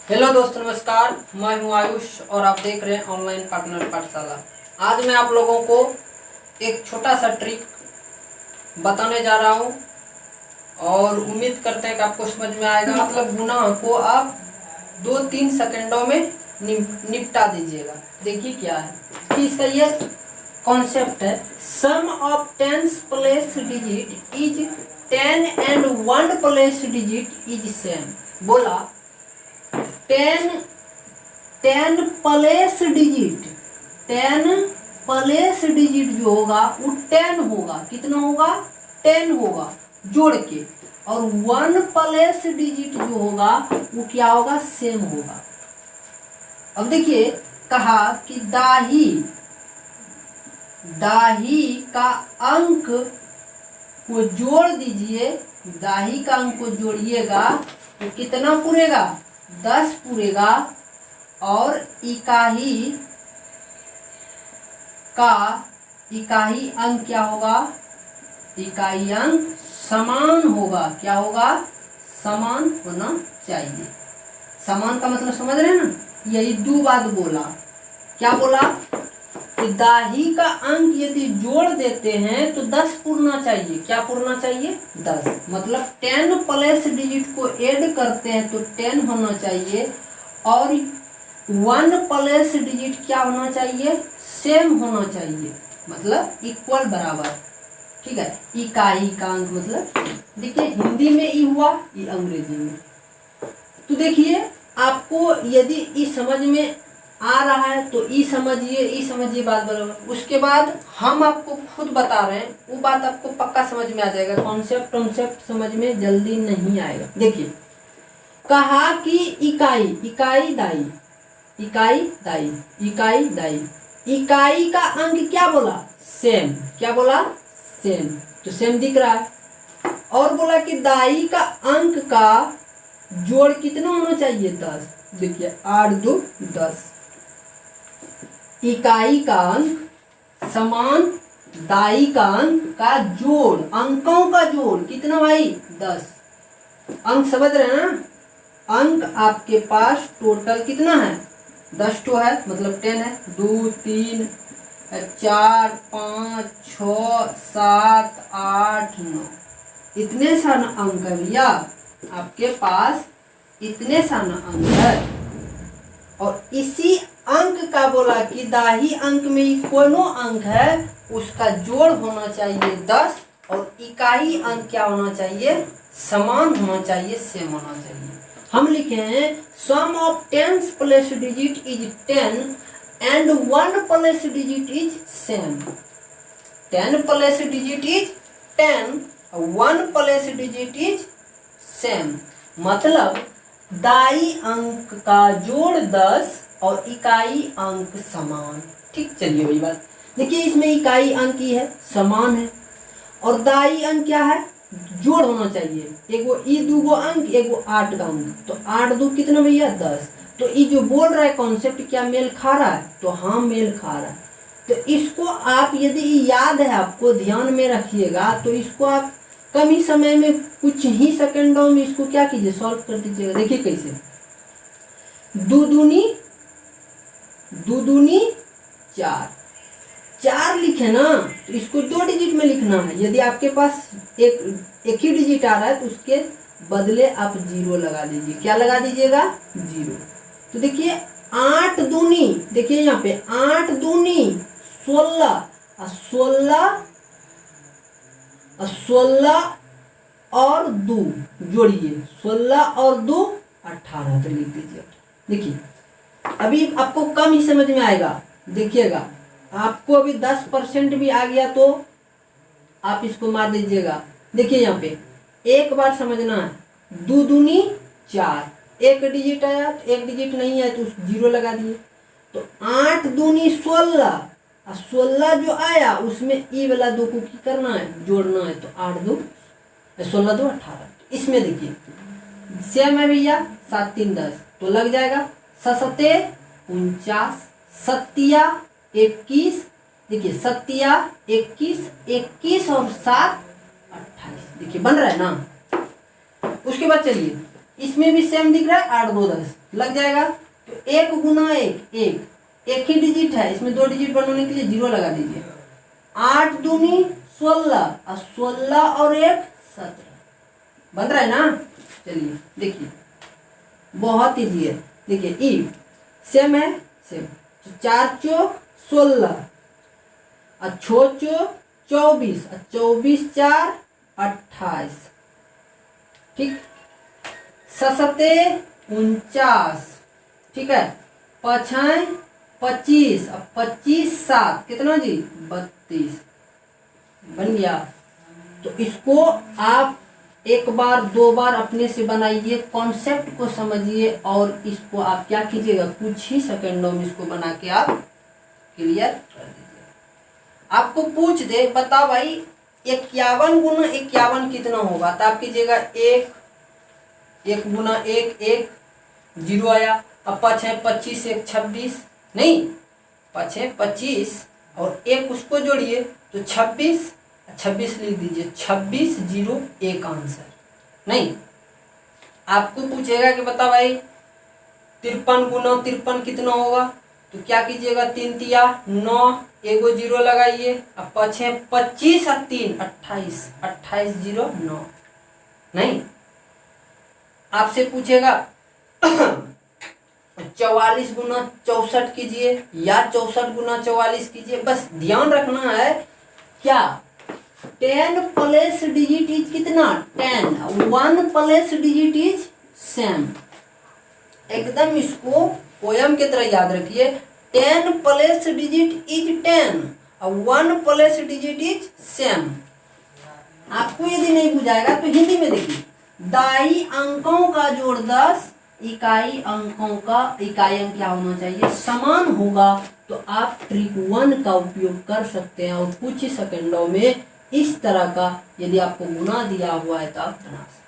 Hello दोस्तों, नमस्कार। मैं हूं आयुष और आप देख रहे हैं ऑनलाइन पार्टनर पाठशाला। आज मैं आप लोगों को एक छोटा सा ट्रिक बताने जा रहा हूं और उम्मीद करते हैं कि आपको समझ में आएगा। मतलब गुनाह को आप 2-3 सेकंडों में निपटा दीजिएगा। देखिए क्या है कि इसका ये कॉन्सेप्ट है। Sum of tens place digit is 10 and 1 place digit is same. बोला 10 प्लेस डिजिट जो होगा वो 10 होगा। कितना होगा? 10 होगा जोड़ के। और 1 प्लेस डिजिट जो होगा वो क्या होगा? सेम होगा। अब देखिए कहा कि दाही का अंक को जोड़ दीजिए। दाही का अंक को जोड़िएगा तो कितना पूरेगा? 10 पूरेगा। और इकाई अंक क्या होगा? इकाई अंक समान होगा। क्या होगा? समान होना चाहिए। समान का मतलब समझ रहे हैं ना? यही 2 बात बोला। क्या बोला कि दाही का अंक यदि जोड़ देते हैं तो 10 पूरना चाहिए। क्या पूरना चाहिए? 10। मतलब 10 प्लेस डिजिट को ऐड करते हैं तो 10 होना चाहिए। और 1 प्लेस डिजिट क्या होना चाहिए? सेम होना चाहिए। मतलब इक्वल, बराबर। ठीक है। इकाई का अंक मतलब देखिए हिंदी में ई हुआ, ये अंग्रेजी में। तो देखिए आपको यदि ई समझ में आ रहा है तो ई समझिए बात बराबर। उसके बाद हम आपको खुद बता रहे हैं, वो बात आपको पक्का समझ में आ जाएगा। कॉन्सेप्ट समझ में जल्दी नहीं आएगा। देखिए कहा कि इकाई दाई। इकाई का अंक क्या बोला? सेम। क्या बोला? सेम। तो सेम दिख रहा है। और बोला कि दाई का अंक का जोड़ कितना होना चाहिए? 10। देखिए 8 2 10। इकाई का अंक समान दाई का अंक का जोड़, अंकों का जोड़ कितना भाई? 10। अंक समझ रहे हैं ना? अंक आपके पास टोटल कितना है? 10 तो है, मतलब 10 है। 2 3 4 5 6 7 8 9 इतने सारे अंक है भैया आपके पास। इतने सारे अंक है। और इसी अंक का बोला कि दाही अंक में कोनो अंक है उसका जोड़ होना चाहिए 10। और इकाई अंक क्या होना चाहिए? समान होना चाहिए, सेम होना चाहिए। हम लिखे हैं sum of tens place digit is 10 and 1 place digit is same. 10 place digit is 10, 1 place digit is same. मतलब दाई अंक का जोड़ 10 और इकाई अंक समान। ठीक, चलिए वही बात। देखिए इसमें इकाई अंक ही है, समान है। और दाई अंक क्या है? जोड़ होना चाहिए। एगो ई 2 अंक, एगो 8 का अंक। तो 8 2 कितना भैया? 10। तो ये जो बोल रहा है कॉन्सेप्ट क्या मेल खा रहा है? तो हाँ मेल खा रहा है। तो इसको आप यदि याद है, आपको ध्यान में रखिएगा, तो इसको आप कम ही समय में कुछ ही सेकंडों में इसको क्या कीजिए? सॉल्व कर दीजिएगा। देखिए कैसे। 2 दूनी 4। 4 लिखे ना तो इसको 2 डिजिट में लिखना है। यदि आपके पास एक ही डिजिट आ रहा है तो उसके बदले आप 0 लगा दीजिए। क्या लगा दीजिएगा? 0। तो देखिए 8 दूनी, देखिए यहाँ पे 8 दूनी 16 और 16 और 2 जोड़िए। 16 और 2 18। तो लिख दीजिए। देखिए अभी आपको कम ही समझ में आएगा। देखिएगा आपको अभी 10% भी आ गया तो आप इसको मार दीजिएगा। देखिए यहाँ पे एक बार समझना है। 2 दूनी 4, एक डिजिट आया तो एक डिजिट नहीं है तो 0 लगा दिए। तो 8 दूनी 16 और 16 जो आया उसमें ई वाला 2 को की करना है? जोड़ना है। तो 8 2 16 2 18। इसमें देखिए सेम है भैया। 7 3 10 तो लग जाएगा। 7 49, 7 21। देखिए 7 21, 21 और 7 28। देखिए बन रहा है ना? उसके बाद चलिए इसमें भी सेम दिख रहा है। 8 2 10। लग जाएगा। तो 1 गुना 1 1, एक ही डिजिट है, इसमें 2 डिजिट बनाने के लिए 0 लगा दीजिए। 8 दूनी 16 और 16 और 1 17 बन रहा है ना। चलिए देखिए बहुत ईजी है। देखिए ई सेम है, सेम। 4 चौक 16 और 6 चौक 24 और 24 4 28, ठीक। 7 49, ठीक है। 5 25 और 25 7 कितना जी 32 बन गया। तो इसको आप एक बार 2 बार अपने से बनाइए, कॉन्सेप्ट को समझिए और इसको आप क्या कीजिएगा, कुछ ही सेकंडों में इसको बना के आप क्लियर कर दीजिए। आपको पूछ दे बता भाई 51 गुना 51 कितना होगा, तो आप कीजिएगा 1 गुना 1 1 0 आया। अब 5 है 25 1 26, नहीं 5 है 25 और 1 उसको जोड़िए तो 26 26 लिख दीजिए। 26 0 1 आंसर। नहीं आपको पूछेगा कि बता भाई 53 गुना 53 कितना होगा, तो क्या कीजिएगा 3 तिया 9, एगो 0 लगाइए। अब 5 है 25 और 3 28 28 0 9। नहीं आपसे पूछेगा 44 गुना 64 कीजिए या 64 गुना 44 कीजिए। बस ध्यान रखना है क्या 10 प्लस डिजिट इज कितना 10, 1 प्लस डिजिट इज सेम। एकदम इसको पोयम की तरह याद रखिए। 10 प्लस डिजिट इज 10 और 1 प्लस डिजिट इज सेम। आपको यदि नहीं बुझाएगा तो हिंदी में देखिए, दाई अंकों का जोड़ 10, इकाई अंकों का इकाई अंक क्या होना चाहिए समान होगा। तो आप ट्रिक 1 का उपयोग कर सकते हैं और कुछ ही सेकंडों में इस तरह का यदि आपको गुना दिया हुआ है तो आप बना सकते हैं।